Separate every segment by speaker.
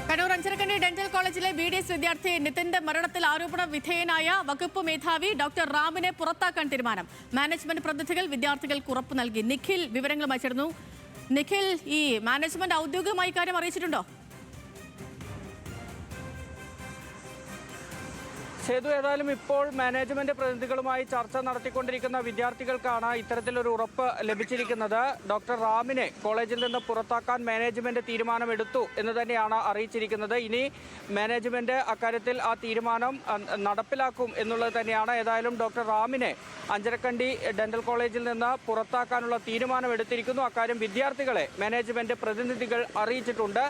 Speaker 1: Kannur Anjarakandy dental കോളേജിലെ BDS വിദ്യാർത്ഥി നിതിന്റെ മരണത്തിൽ ആരോപണ വിധേയനായ വകുപ്പ് മേധാവി ഡോക്ടർ റാമിനെ പുറത്താക്കാൻ തീരുമാനം. മാനേജ്മെന്റ് പ്രതിനിധികൾ വിദ്യാർത്ഥികൾക്ക് ഉറപ്പ് നൽകി. നിഖിൽ വിവരങ്ങളുമായി ചേർന്നു. നിഖിൽ, ഈ മാനേജ്മെന്റ് ഔദ്യോഗികമായി കാര്യം അറിയിച്ചിട്ടുണ്ടോ?
Speaker 2: സേതു, ഏതായാലും ഇപ്പോൾ മാനേജ്മെന്റ് പ്രതിനിധികളുമായി ചർച്ച നടത്തിക്കൊണ്ടിരിക്കുന്ന വിദ്യാർത്ഥികൾക്കാണ് ഇത്തരത്തിലൊരു ഉറപ്പ് ലഭിച്ചിരിക്കുന്നത്. ഡോക്ടർ റാമിനെ കോളേജിൽ നിന്ന് പുറത്താക്കാൻ മാനേജ്മെന്റ് തീരുമാനമെടുത്തു എന്ന് തന്നെയാണ് അറിയിച്ചിരിക്കുന്നത്. ഇനി മാനേജ്മെന്റ് അക്കാര്യത്തിൽ ആ തീരുമാനം നടപ്പിലാക്കും എന്നുള്ളത് തന്നെയാണ്. ഏതായാലും ഡോക്ടർ റാമിനെ അഞ്ചരക്കണ്ടി ഡെന്റൽ കോളേജിൽ നിന്ന് പുറത്താക്കാനുള്ള തീരുമാനമെടുത്തിരിക്കുന്നു. അക്കാര്യം വിദ്യാർത്ഥികളെ മാനേജ്മെന്റ് പ്രതിനിധികൾ അറിയിച്ചിട്ടുണ്ട്.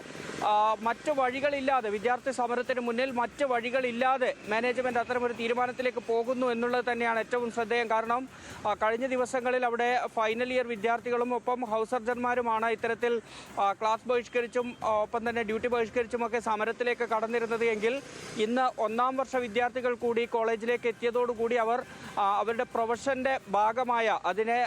Speaker 2: മറ്റു വഴികളില്ലാതെ, വിദ്യാർത്ഥി സമരത്തിന് മുന്നിൽ മറ്റ് വഴികളില്ലാതെ മാനേജ്മെന്റ് അത്തരമൊരു തീരുമാനത്തിലേക്ക് പോകുന്നു എന്നുള്ളത് തന്നെയാണ് ഏറ്റവും ശ്രദ്ധേയം. കാരണം കഴിഞ്ഞ ദിവസങ്ങളിൽ അവിടെ ഫൈനൽ ഇയർ വിദ്യാർത്ഥികളും ഒപ്പം ഹൗസ് സർജന്മാരുമാണ് ഇത്തരത്തിൽ ക്ലാസ് ബഹിഷ്കരിച്ചും ഒപ്പം തന്നെ ഡ്യൂട്ടി ബഹിഷ്കരിച്ചുമൊക്കെ സമരത്തിലേക്ക് കടന്നിരുന്നത് എങ്കിൽ ഇന്ന് ഒന്നാം വർഷ വിദ്യാർത്ഥികൾ കൂടി കോളേജിലേക്ക് എത്തിയതോടുകൂടി അവർ അവരുടെ പ്രൊഫഷന്റെ ഭാഗമായ അതിനെ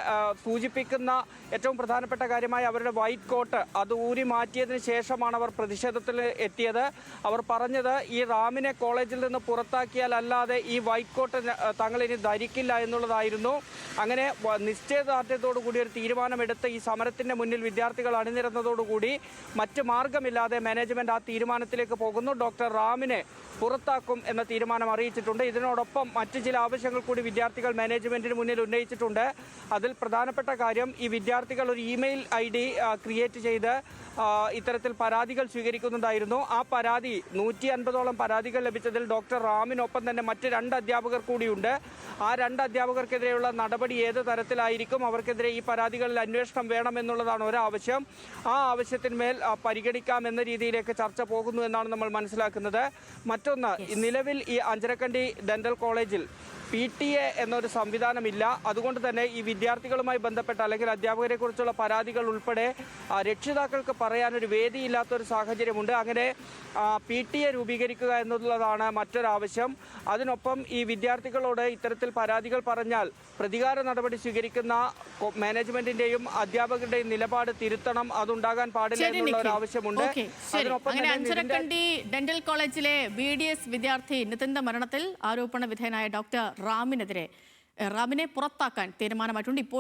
Speaker 2: സൂചിപ്പിക്കുന്ന ഏറ്റവും പ്രധാനപ്പെട്ട കാര്യമായ അവരുടെ വൈറ്റ് കോട്ട് അത് ഊരി മാറ്റിയതിന് ശേഷമാണ് അവർ പ്രതിഷേധത്തിൽ എത്തിയത്. അവർ പറഞ്ഞത് ഈ റാമിനെ കോളേജിൽ നിന്ന് പുറത്താക്കിയാൽ അല്ലാതെ ഈ വൈറ്റ് കോട്ട് തങ്ങൾ ഇനി ധരിക്കില്ല എന്നുള്ളതായിരുന്നു. അങ്ങനെ നിശ്ചയദാർഢ്യത്തോടുകൂടി ഒരു തീരുമാനമെടുത്ത് ഈ സമരത്തിന്റെ മുന്നിൽ വിദ്യാർത്ഥികൾ അണിനിരന്നതോടുകൂടി മറ്റ് മാർഗമില്ലാതെ മാനേജ്മെന്റ് ആ തീരുമാനത്തിലേക്ക് പോകുന്നു. ഡോക്ടർ റാമിനെ പുറത്താക്കും എന്ന തീരുമാനം അറിയിച്ചിട്ടുണ്ട്. ഇതിനോടൊപ്പം മറ്റ് ചില ആവശ്യങ്ങൾ കൂടി വിദ്യാർത്ഥികൾ മാനേജ്മെന്റിന് മുന്നിൽ ഉന്നയിച്ചിട്ടുണ്ട്. അതിൽ പ്രധാനപ്പെട്ട കാര്യം, ഈ വിദ്യാർത്ഥികൾ ഒരു ഇമെയിൽ ID ക്രിയേറ്റ് ചെയ്ത് ഇത്തരത്തിൽ പരാതികൾ സ്വീകരിക്കുന്നതായിരുന്നു. ആ പരാതി 150ഓളം പരാതികൾ ലഭിച്ചതിൽ ഡോക്ടർ റാമിനൊപ്പം തന്നെ മറ്റ് 2 അധ്യാപകർ കൂടിയുണ്ട്. ആ 2 അധ്യാപകർക്കെതിരെയുള്ള നടപടി ഏത് തരത്തിലായിരിക്കും, അവർക്കെതിരെ ഈ പരാതികളിൽ അന്വേഷണം വേണമെന്നുള്ളതാണ് ഒരാവശ്യം. ആ ആവശ്യത്തിന്മേൽ പരിഗണിക്കാം എന്ന രീതിയിലേക്ക് ചർച്ച പോകുന്നു എന്നാണ് നമ്മൾ മനസ്സിലാക്കുന്നത്. മറ്റൊന്ന്, നിലവിൽ ഈ അഞ്ചരക്കണ്ടി ഡെന്റൽ കോളേജിൽ PTA എന്നൊരു സംവിധാനമില്ല. അതുകൊണ്ട് തന്നെ ഈ വിദ്യാർത്ഥികളുമായി ബന്ധപ്പെട്ട അല്ലെങ്കിൽ അധ്യാപകരെ കുറിച്ചുള്ള പരാതികൾ ഉൾപ്പെടെ രക്ഷിതാക്കൾക്ക് പറയാനൊരു വേദിയില്ലാത്തൊരു സാഹചര്യമുണ്ട്. അങ്ങനെ PTA രൂപീകരിക്കുക എന്നുള്ളതാണ് മറ്റൊരാവശ്യം. അതിനൊപ്പം ഈ വിദ്യാർത്ഥികളോട് ഇത്തരത്തിൽ പരാതികൾ പറഞ്ഞാൽ പ്രതികാര നടപടി സ്വീകരിക്കുന്ന മാനേജ്മെന്റിന്റെയും അധ്യാപകരുടെയും നിലപാട് തിരുത്തണം, അതുണ്ടാകാൻ പാടില്ല എന്നുള്ള ഒരു ആവശ്യമുണ്ട്.
Speaker 1: അഞ്ചരക്കണ്ടി ഡെന്റൽ കോളേജിലെ BDS വിദ്യാർത്ഥി നിതിന്റെ മരണത്തിൽ ആരോപണ വിധേയനായ ഡോക്ടർ റാമിനെ പുറത്താക്കാൻ തീരുമാനമായിട്ടുണ്ട്. ഇപ്പോൾ